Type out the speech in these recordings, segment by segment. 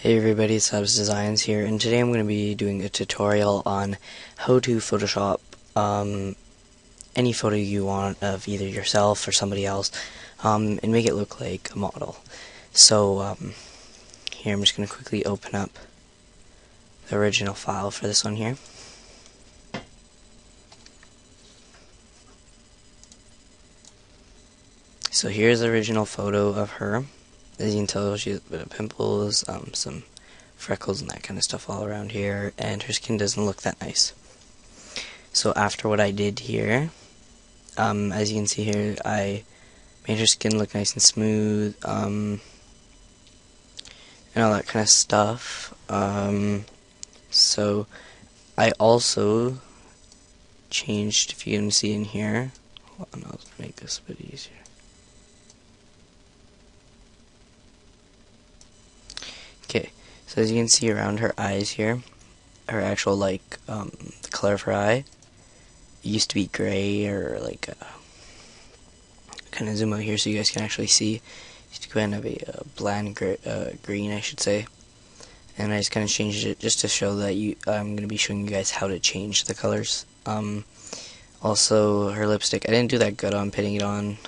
Hey everybody, it's Habs Designs here, and today I'm going to be doing a tutorial on how to Photoshop any photo you want of either yourself or somebody else, and make it look like a model. So here I'm just going to quickly open up the original file for this one here. So here's the original photo of her. As you can tell, she has a bit of pimples, some freckles and that kind of stuff all around here, and her skin doesn't look that nice. So after what I did here, as you can see here, I made her skin look nice and smooth, and all that kind of stuff. So I also changed, if you can see in here, hold on, I'll make this a bit easier. Okay, so as you can see around her eyes here, her actual, the color of her eye, it used to be gray, or kind of zoom out here so you guys can actually see. It used to kind of be a bland green, I should say. And I just kind of changed it just to show that I'm going to be showing you guys how to change the colors. Also, her lipstick, I didn't do that good on putting it on,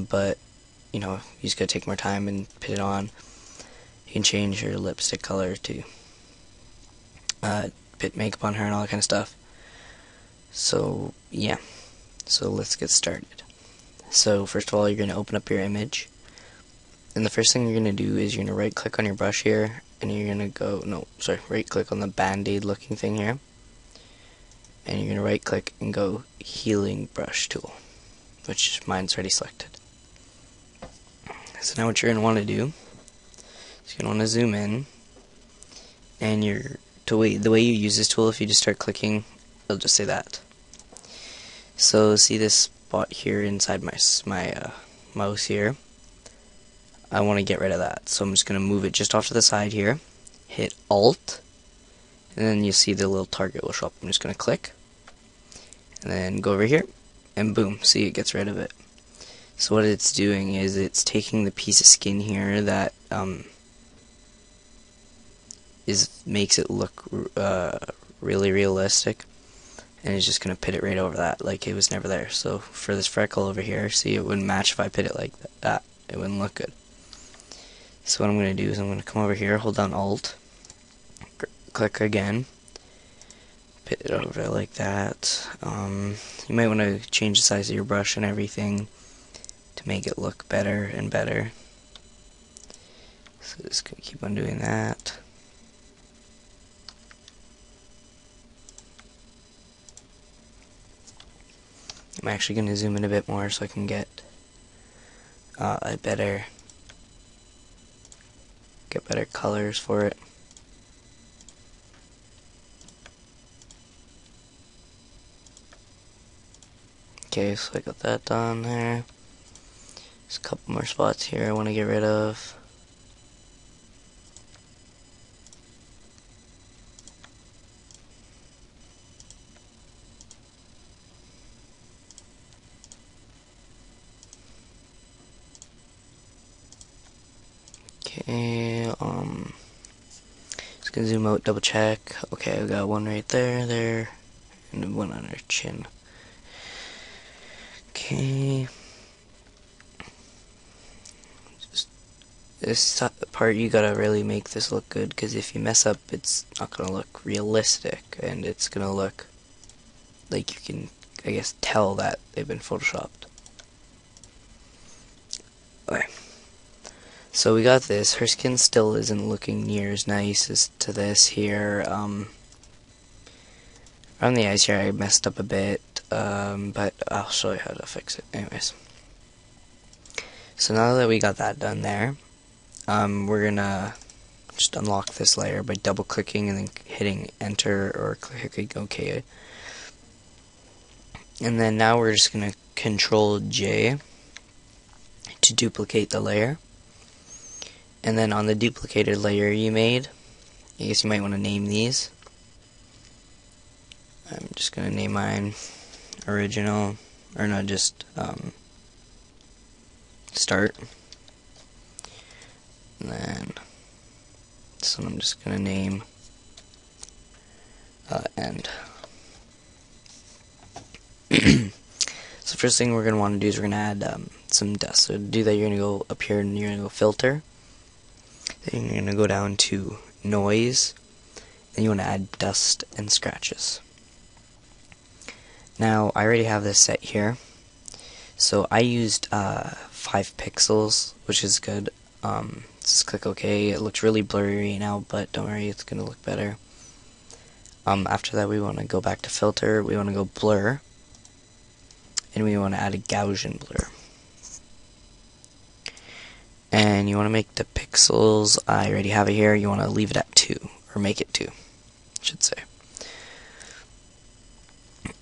but, you know, you just gotta take more time and put it on. You can change your lipstick color to put makeup on her and all that kind of stuff. So, yeah. So, let's get started. So, first of all, you're going to open up your image. And the first thing you're going to do is you're going to right-click on your brush here. And you're going to right-click on the Band-Aid looking thing here. And you're going to right-click and go Healing Brush Tool, which mine's already selected. So now what you're going to want to do is you're going to want to zoom in. And the way you use this tool, if you just start clicking, it'll just say that. So see this spot here inside my mouse here? I want to get rid of that, so I'm just going to move it just off to the side here, hit Alt, and then you see the little target will show up. I'm just going to click, and then go over here, and boom, see, it gets rid of it. So what it's doing is it's taking the piece of skin here that makes it look really realistic, and it's just going to put it right over that like it was never there. So for this freckle over here, see, it wouldn't match if I put it like that. It wouldn't look good. So what I'm going to do is I'm going to come over here, hold down Alt, click again, put it over like that. You might want to change the size of your brush and everything to make it look better and better. So just going to keep on doing that. I'm actually going to zoom in a bit more so I can get better colors for it. Okay, so I got that done there. There's a couple more spots here I want to get rid of. Okay, just gonna zoom out, double check. Okay, I got one right there, and one on her chin. Okay. Just this part, you gotta really make this look good, because if you mess up, it's not gonna look realistic, and it's gonna look like you can, I guess, tell that they've been photoshopped. Okay. So we got this. Her skin still isn't looking near as nice as to this here. Around the eyes here I messed up a bit, but I'll show you how to fix it anyways. So now that we got that done there, we're gonna just unlock this layer by double clicking and then hitting enter or clicking OK. And then now we're just gonna Control J to duplicate the layer. And then on the duplicated layer you made, I guess you might want to name these. I'm just going to name mine original, or no, just start. And then So I'm just going to name end. So first thing we're going to want to do is we're going to add some dust. So to do that, you're going to go up here and you're going to go filter. Then you're going to go down to noise, and you want to add dust and scratches. Now I already have this set here, so I used 5 pixels, which is good. Just click OK. It looks really blurry right now, but don't worry, it's going to look better. After that, we want to go back to filter, we want to go blur, and we want to add a Gaussian blur. And you want to make the pixels, I already have it here, you want to leave it at 2, or make it 2, I should say.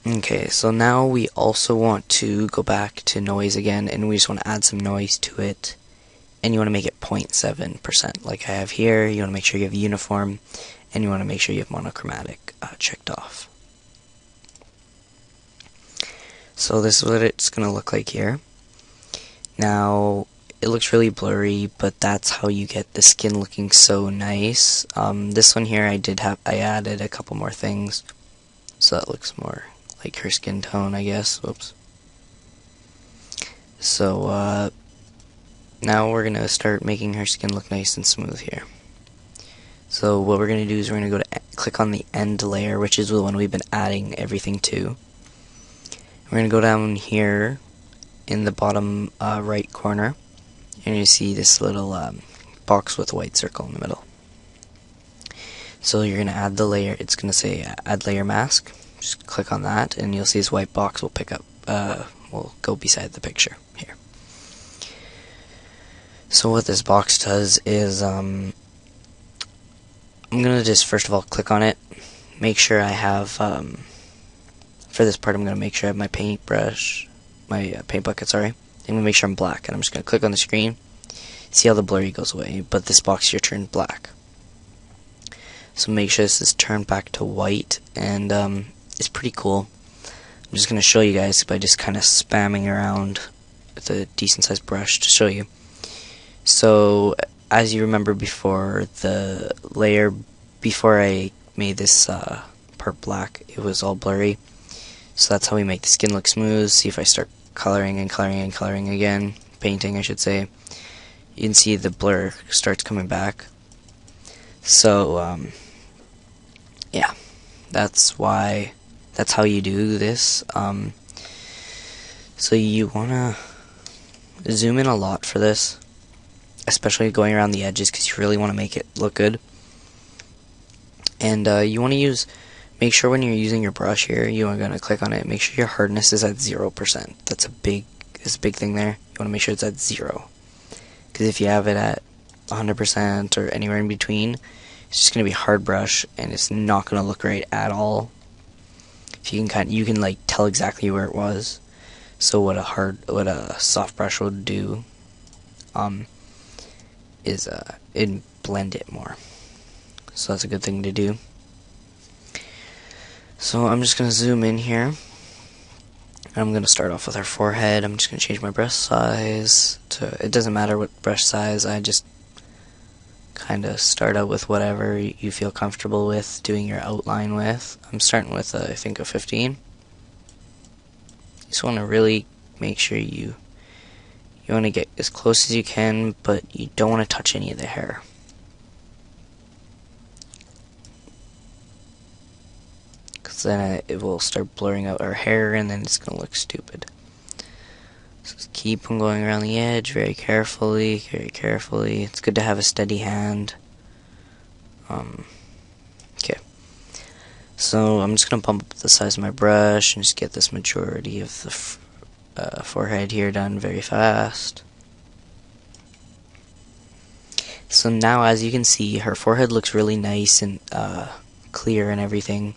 Okay, so now we also want to go back to noise again, and we just want to add some noise to it, and you want to make it 0.7%, like I have here. You want to make sure you have uniform, and you want to make sure you have monochromatic checked off. So this is what it's going to look like here. Now, it looks really blurry, but that's how you get the skin looking so nice. This one here, I added a couple more things, so that looks more like her skin tone, I guess. Whoops. So now we're gonna start making her skin look nice and smooth here. So what we're gonna do is we're gonna go to click on the end layer, which is the one we've been adding everything to. We're gonna go down here in the bottom right corner, and you see this little box with a white circle in the middle. So you're going to add the layer. It's going to say add layer mask. Just click on that, and you'll see this white box will pick up, will go beside the picture here. So what this box does is, I'm going to just first of all click on it, make sure I have, for this part I'm going to make sure I have my paintbrush, my paint bucket, sorry. I'm going to make sure I'm black, and I'm just going to click on the screen. See how the blurry goes away, but this box here turned black. So make sure this is turned back to white, and it's pretty cool. I'm just going to show you guys by just kind of spamming around with a decent sized brush to show you. So as you remember before, the layer before I made this part black, it was all blurry. So that's how we make the skin look smooth. See if I start coloring and coloring and coloring again, painting I should say, you can see the blur starts coming back. So yeah, that's how you do this. So you wanna zoom in a lot for this, especially going around the edges, because you really want to make it look good. And you want to make sure when you're using your brush here, you are going to click on it, make sure your hardness is at 0%. That's a big thing there. You want to make sure it's at 0. Because if you have it at 100% or anywhere in between, it's just going to be hard brush, and it's not going to look right at all. If you can like tell exactly where it was. So what a soft brush would do is it'd blend it more. So that's a good thing to do. So I'm just going to zoom in here. I'm going to start off with our forehead. I'm just going to change my brush size to, it doesn't matter what brush size, I just kind of start out with whatever you feel comfortable with doing your outline with. I'm starting with I think a 15. You just want to really make sure you want to get as close as you can, but you don't want to touch any of the hair. Then it will start blurring out our hair, and then it's going to look stupid. So just keep on going around the edge very carefully, very carefully. It's good to have a steady hand. Okay. So I'm just going to bump up the size of my brush and just get this majority of the forehead here done very fast. So now, as you can see, her forehead looks really nice and clear and everything,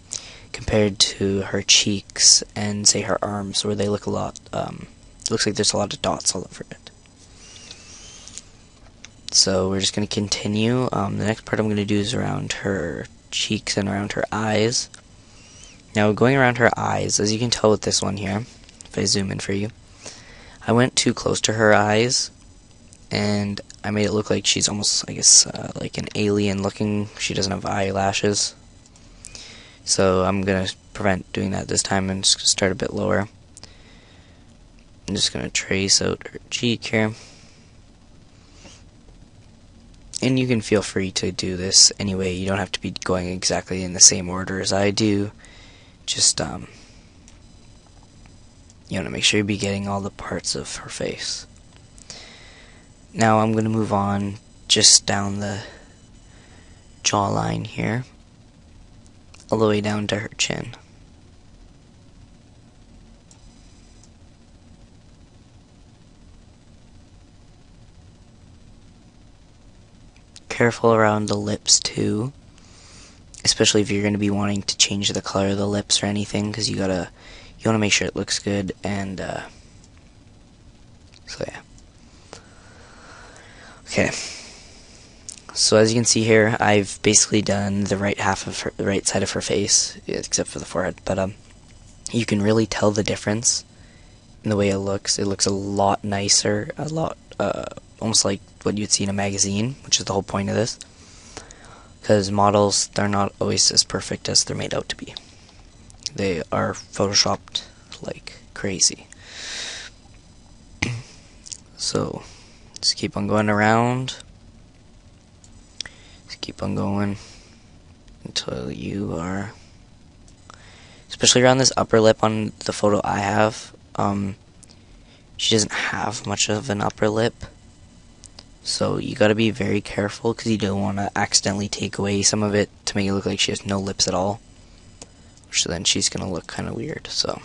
compared to her cheeks and say her arms, where they look a lot, looks like there's a lot of dots all over it. So we're just going to continue. The next part I'm going to do is around her cheeks and around her eyes. Now going around her eyes, as you can tell with this one here, if I zoom in for you, I went too close to her eyes, and I made it look like she's almost, I guess, like an alien looking. She doesn't have eyelashes. So I'm going to prevent doing that this time and just start a bit lower. I'm just going to trace out her cheek here. And you can feel free to do this anyway. You don't have to be going exactly in the same order as I do. Just, you want to make sure you be getting all the parts of her face. Now I'm going to move on just down the jawline here, all the way down to her chin. Careful around the lips too, especially if you're going to be wanting to change the color of the lips or anything, because you want to make sure it looks good. And so yeah. Okay. So as you can see here, I've basically done the right half of the right side of her face, except for the forehead. But you can really tell the difference in the way it looks. It looks a lot nicer, a lot almost like what you'd see in a magazine, which is the whole point of this. Because models, they're not always as perfect as they're made out to be. They are photoshopped like crazy. So just keep on going around. Just keep on going until you are, especially around this upper lip on the photo I have. She doesn't have much of an upper lip. So you gotta be very careful, because you don't want to accidentally take away some of it to make it look like she has no lips at all. Which then she's gonna look kind of weird, so.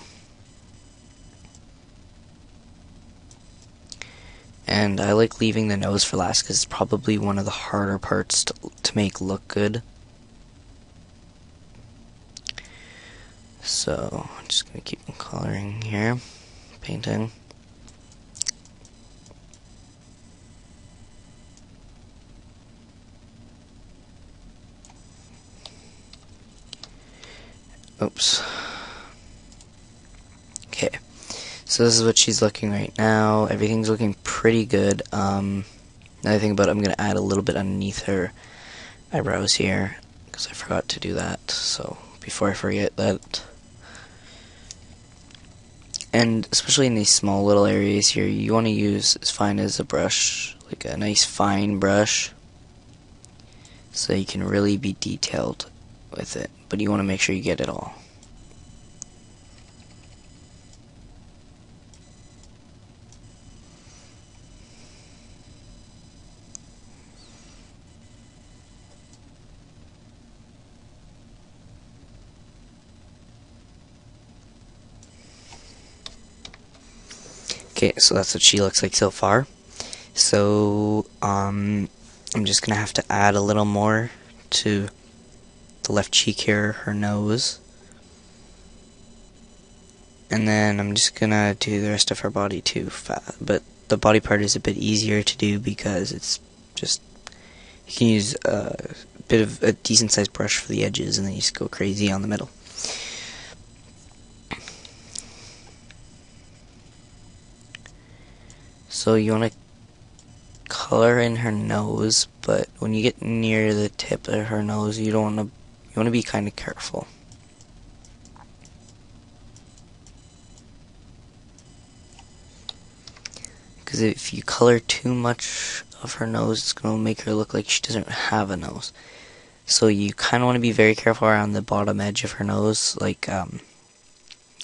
And I like leaving the nose for last, because it's probably one of the harder parts to make look good. So, I'm just gonna keep on coloring here, painting. Oops. Okay, so this is what she's looking right now. Everything's looking pretty good. Another thing about it, I'm going to add a little bit underneath her eyebrows here, because I forgot to do that, so before I forget that. And especially in these small little areas here, you want to use as fine as a brush, like a nice fine brush, so you can really be detailed with it, but you want to make sure you get it all. Okay, so that's what she looks like so far. So, I'm just gonna have to add a little more to the left cheek here, her nose. And then I'm just gonna do the rest of her body too, but the body part is a bit easier to do because it's just, you can use a bit of a decent sized brush for the edges and then you just go crazy on the middle. So you want to color in her nose, but when you get near the tip of her nose, you don't want to. You want to be kind of careful. Because if you color too much of her nose, it's going to make her look like she doesn't have a nose. So you kind of want to be very careful around the bottom edge of her nose, like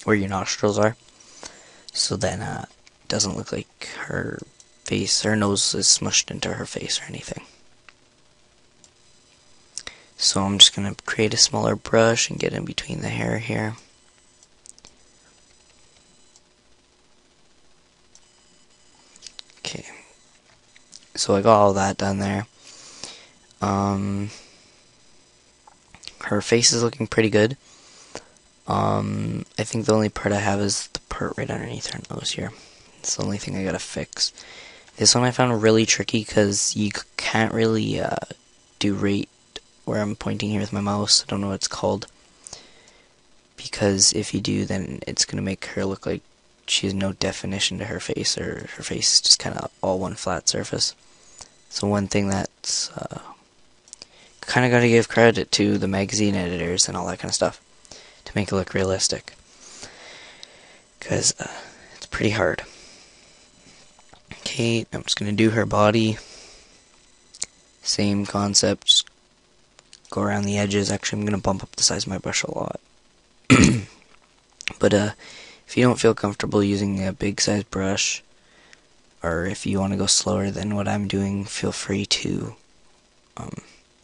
where your nostrils are. So then it doesn't look like her nose is smushed into her face or anything. So I'm just going to create a smaller brush and get in between the hair here. Okay. So I got all that done there. Her face is looking pretty good. I think the only part I have is the part right underneath her nose here. It's the only thing I gotta fix. This one I found really tricky because you can't really do right where I'm pointing here with my mouse. I don't know what it's called. Because if you do, then it's gonna make her look like she has no definition to her face, or her face is just kind of all one flat surface. So one thing that's kind of got to give credit to the magazine editors and all that kind of stuff to make it look realistic, because it's pretty hard. Okay, I'm just going to do her body. Same concept, just go around the edges. Actually, I'm going to bump up the size of my brush a lot. But if you don't feel comfortable using a big size brush, or if you want to go slower than what I'm doing, feel free to, you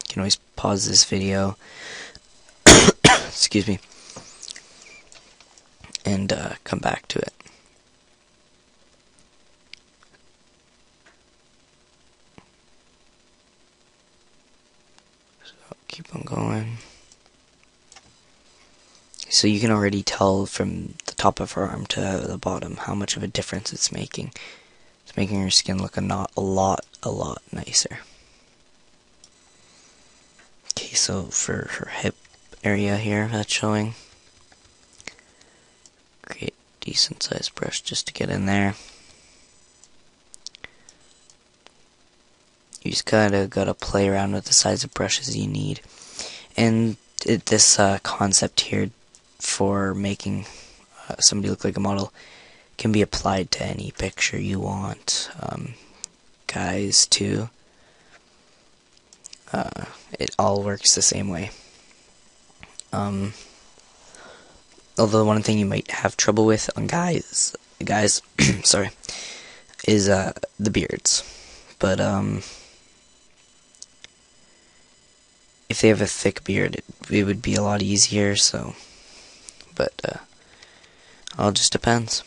can always pause this video, excuse me, and come back to it. So keep on going. So you can already tell from the top of her arm to the bottom how much of a difference it's making. It's making her skin look a lot nicer. Okay, so for her hip area here, that's showing. Create a decent sized brush just to get in there. You just kinda gotta play around with the size of brushes you need. And this concept here for making somebody look like a model can be applied to any picture you want. Guys too. It all works the same way. Although one thing you might have trouble with on guys, sorry, is the beards. But if they have a thick beard, it would be a lot easier. So, but all just depends.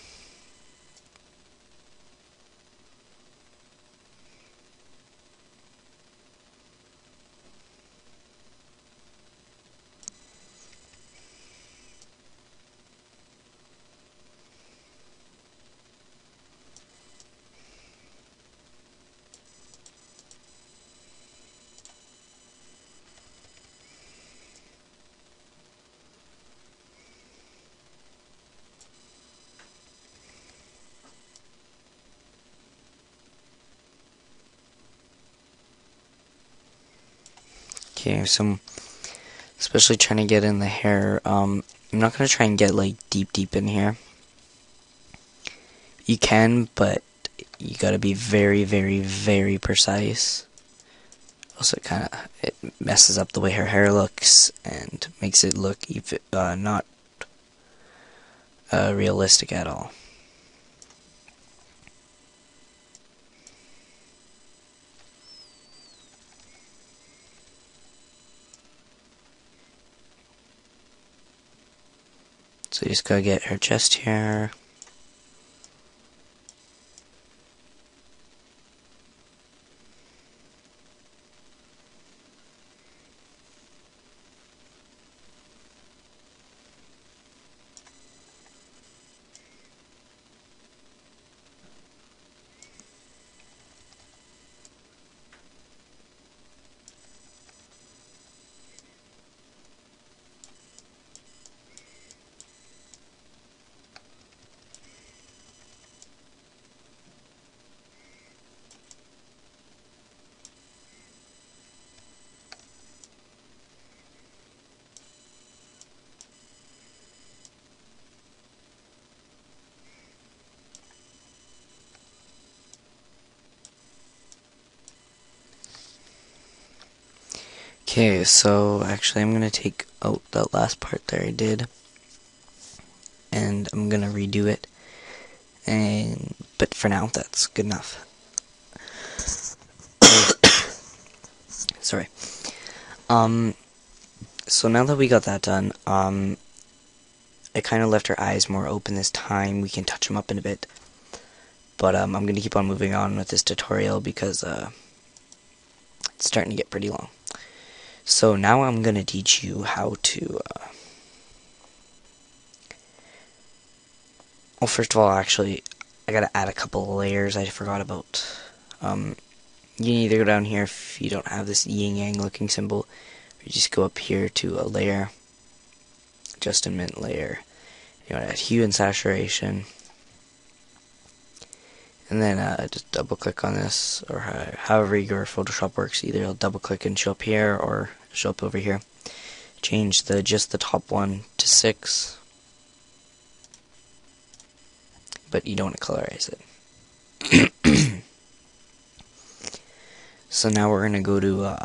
Okay, so I'm especially trying to get in the hair. I'm not going to try and get like deep in here. You can, but you got to be very precise. Also, it messes up the way her hair looks and makes it look even not realistic at all. So you just gotta get her chest hair. Okay, so actually I'm gonna take out that last part there I did, and I'm gonna redo it. But for now, that's good enough. Sorry. So now that we got that done, I kind of left her eyes more open this time. We can touch them up in a bit. But I'm going to keep on moving on with this tutorial because it's starting to get pretty long. So now I'm going to teach you how to... well, first of all, actually, I got to add a couple of layers I forgot about. You can either go down here if you don't have this yin-yang looking symbol, or you just go up here to a layer, adjustment layer. You want to add hue and saturation. And then just double click on this, or however your Photoshop works. Either it'll double click and show up here, or show up over here. Change just the top one to 6, but you don't want to colorize it. So now we're gonna go to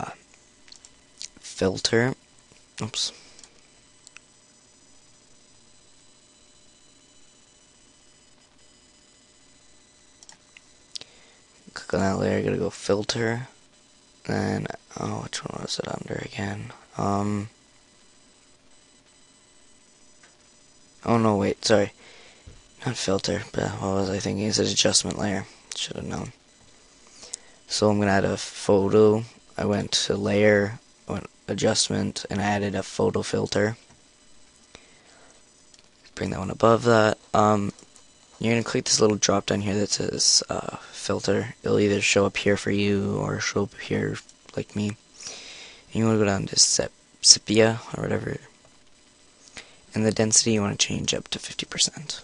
filter. Oops. Click on that layer. Gotta go filter. Then which one was it under again? Oh no, wait, sorry. Not filter, but what was I thinking? It's an adjustment layer. Should have known. So I'm gonna add a photo. I went to layer, went adjustment, and I added a photo filter. Bring that one above that. You're gonna click this little drop down here that says filter. It'll either show up here for you or show up here like me. And you want to go down to sepia or whatever. And the density you want to change up to 50%.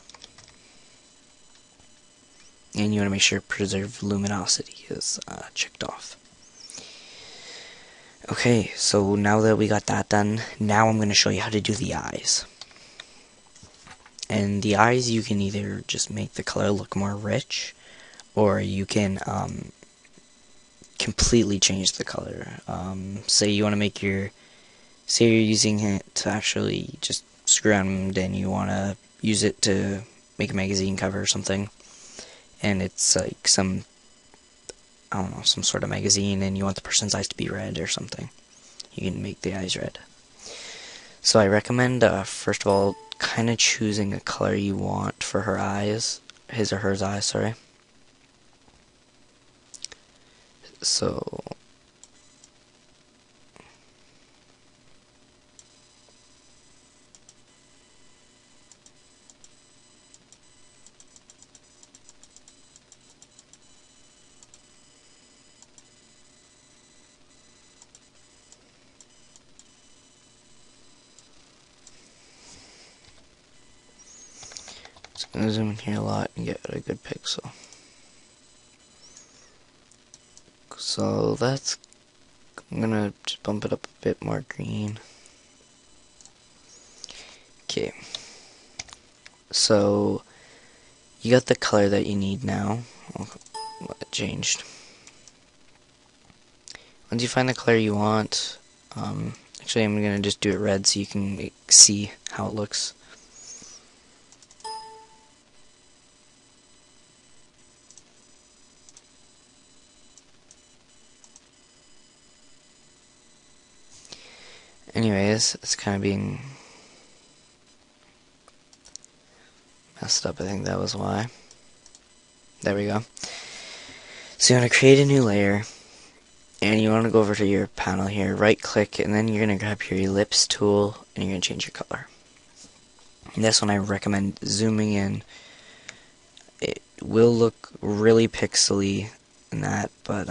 And you want to make sure preserve luminosity is checked off. Okay, so now that we got that done, now I'm going to show you how to do the eyes. And the eyes, you can either just make the color look more rich, or you can completely change the color. Say you want to make say you're using it to actually just screw around and you want to use it to make a magazine cover or something, and it's like some sort of magazine, and you want the person's eyes to be red or something. You can make the eyes red. So I recommend, first of all, kind of choosing a color you want for her eyes, his or hers eyes, sorry. So just gonna zoom in here a lot and get a good pixel. So I'm gonna just bump it up a bit more green. Okay. So you got the color that you need now. It changed. Once you find the color you want, actually I'm gonna just do it red so you can see how it looks. Anyways, it's kind of being messed up. I think that was why. There we go. So you want to create a new layer, and you want to go over to your panel here, right click, and then you're going to grab your ellipse tool, and you're going to change your color. And this one I recommend zooming in. It will look really pixely in that, but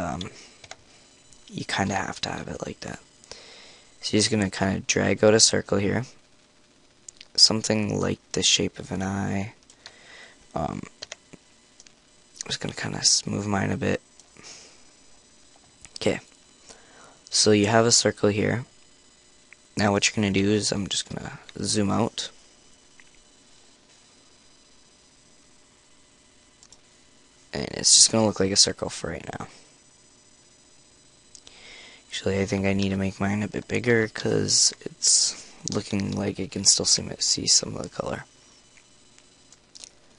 you kind of have to have it like that. So you're just going to kind of drag out a circle here, something like the shape of an eye. I'm just going to kind of smooth mine a bit. Okay, so you have a circle here. Now what you're going to do is I'm just going to zoom out. And it's just going to look like a circle for right now. Actually, I think I need to make mine a bit bigger because it's looking like it can still see some of the color.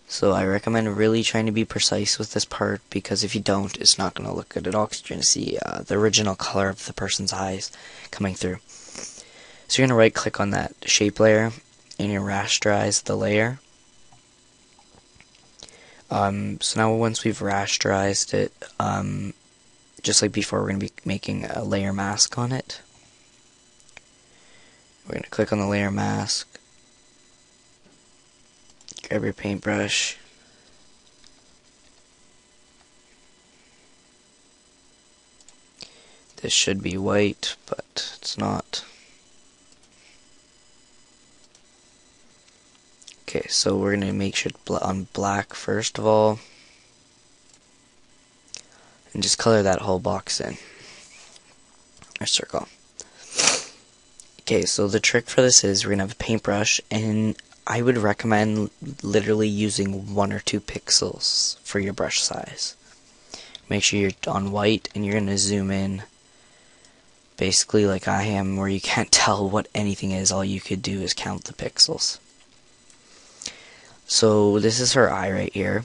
So I recommend really trying to be precise with this part, because if you don't, it's not going to look good at all, because you're going to see the original color of the person's eyes coming through. So you're going to right click on that shape layer and you rasterize the layer. So now once we've rasterized it, just like before, we're going to be making a layer mask on it. We're going to click on the layer mask, grab your paintbrush, this should be white, but it's not. Okay, so we're going to make sure on black first of all. and just color that whole box in, or circle. Okay, so the trick for this is we're going to have a paintbrush, and I would recommend literally using 1 or 2 pixels for your brush size. Make sure you're on white, and you're going to zoom in basically like I am, where you can't tell what anything is. All you could do is count the pixels. So this is her eye right here.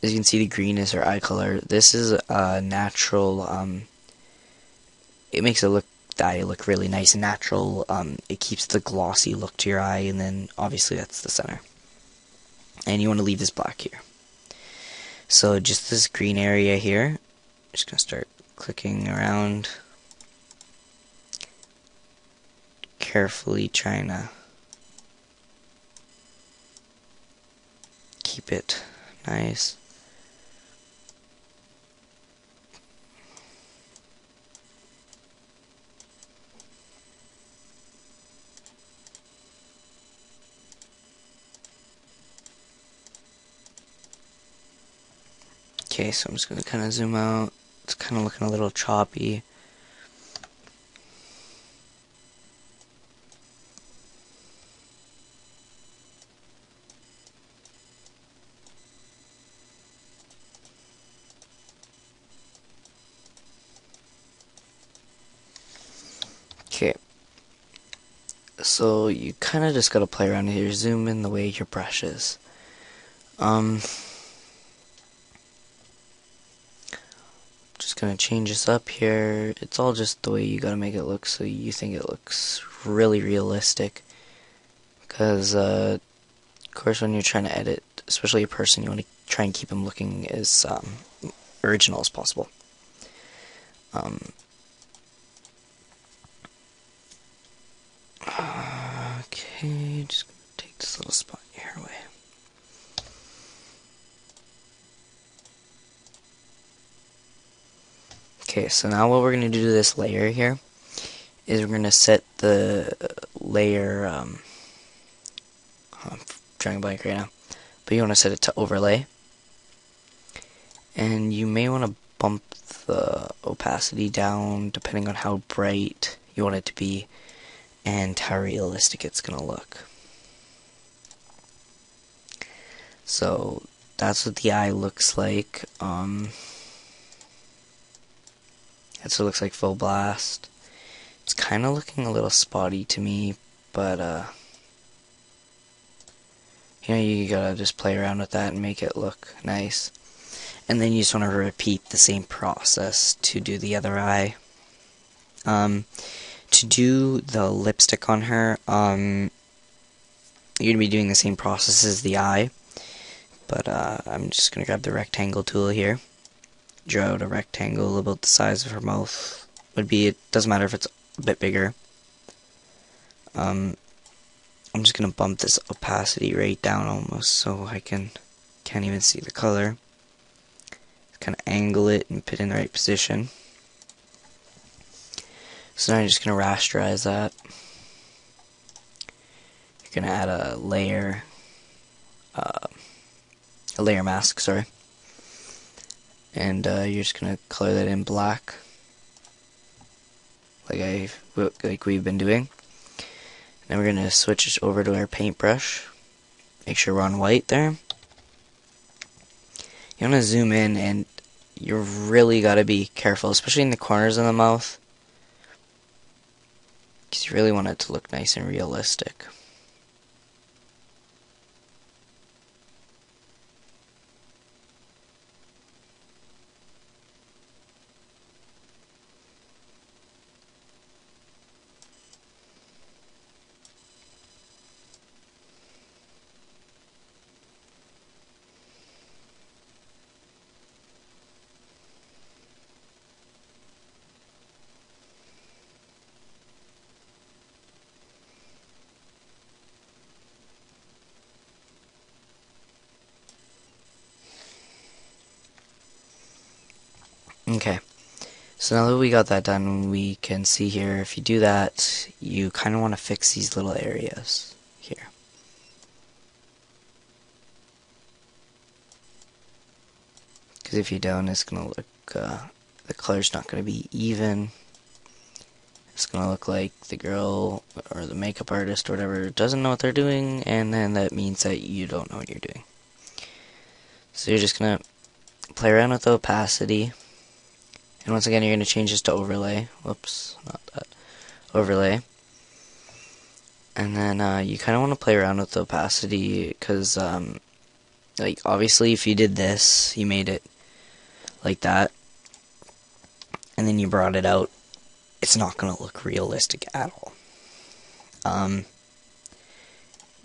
As you can see, the green is her eye color. This is a natural, it makes the eye look really nice and natural. It keeps the glossy look to your eye, and then obviously that's the center. And you want to leave this black here. So just this green area here, just going to start clicking around, carefully trying to keep it nice. Okay, so I'm just going to kind of zoom out. It's kind of looking a little choppy. Okay, so you kind of just got to play around here. Zoom in the way your brush is. Just gonna change this up here. It's all just the way you gotta make it look so you think it looks really realistic. Because, of course, when you're trying to edit, especially a person, you want to try and keep them looking as original as possible. Okay, just gonna take this little spot here away. Okay, so now what we're going to do to this layer here is we're going to set the layer, I'm drawing a blank right now, but you want to set it to overlay. And you may want to bump the opacity down depending on how bright you want it to be and how realistic it's going to look. So that's what the eye looks like. That's what it looks like full blast. It's kind of looking a little spotty to me, but you know, you gotta just play around with that and make it look nice. And then you just want to repeat the same process to do the other eye. To do the lipstick on her, you're gonna be doing the same process as the eye, but I'm just gonna grab the rectangle tool here. Draw out a rectangle about the size of her mouth. It doesn't matter if it's a bit bigger. I'm just gonna bump this opacity right down almost so I can't even see the color. Kind of angle it and put it in the right position. So now I'm just gonna rasterize that. You're gonna add a layer mask, sorry. And you're just gonna color that in black, like we've been doing. Then we're gonna switch over to our paintbrush. Make sure we're on white there. You wanna zoom in, and you really gotta be careful, especially in the corners of the mouth, because you really want it to look nice and realistic. Okay, so now that we got that done, we can see here, if you do that, you kind of want to fix these little areas here. Because if you don't, it's going to look the color's not going to be even. It's going to look like the girl or the makeup artist or whatever doesn't know what they're doing, and then that means that you don't know what you're doing. So you're just going to play around with the opacity, and once again you're going to change this to overlay. Whoops, not that. Overlay. And then you kind of want to play around with the opacity, because like obviously if you did this, you made it like that, and then you brought it out, it's not going to look realistic at all.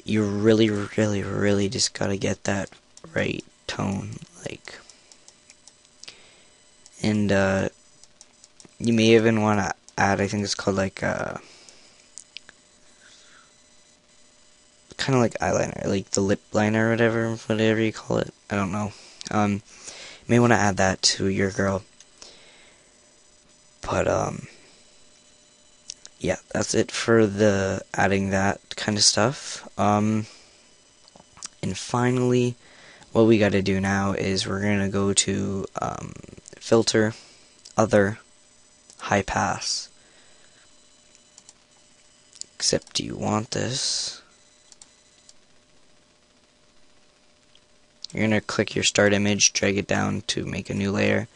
You really just got to get that right tone, like, and you may even want to add, I think it's called like kind of like eyeliner, like the lip liner or whatever you call it. I don't know. You may want to add that to your girl. But yeah, that's it for the adding that kind of stuff. And finally, what we got to do now is we're gonna go to filter, other, high pass. Except you want this. You're going to click your start image, drag it down to make a new layer.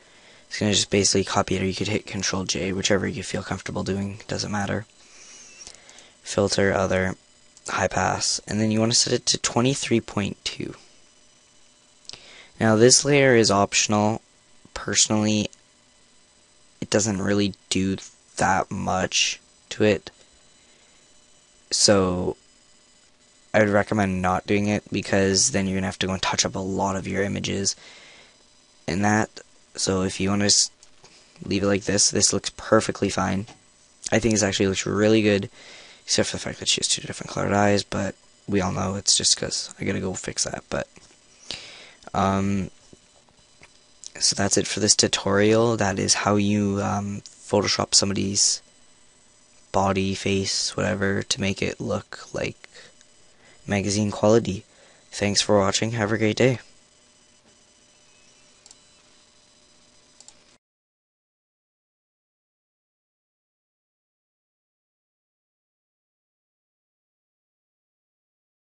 It's going to just basically copy it, or you could hit Control J, whichever you feel comfortable doing, doesn't matter. Filter, other, high pass, and then you want to set it to 23.2. Now this layer is optional. Personally, it doesn't really do that much to it, so I would recommend not doing it, because then you're going to have to go and touch up a lot of your images and that. So if you want to just leave it like this, this looks perfectly fine. I think this actually looks really good, except for the fact that she has two different colored eyes, but we all know it's just because I gotta go fix that. But so that's it for this tutorial. That is how you Photoshop somebody's body, face, whatever, to make it look like magazine quality. Thanks for watching. Have a great day.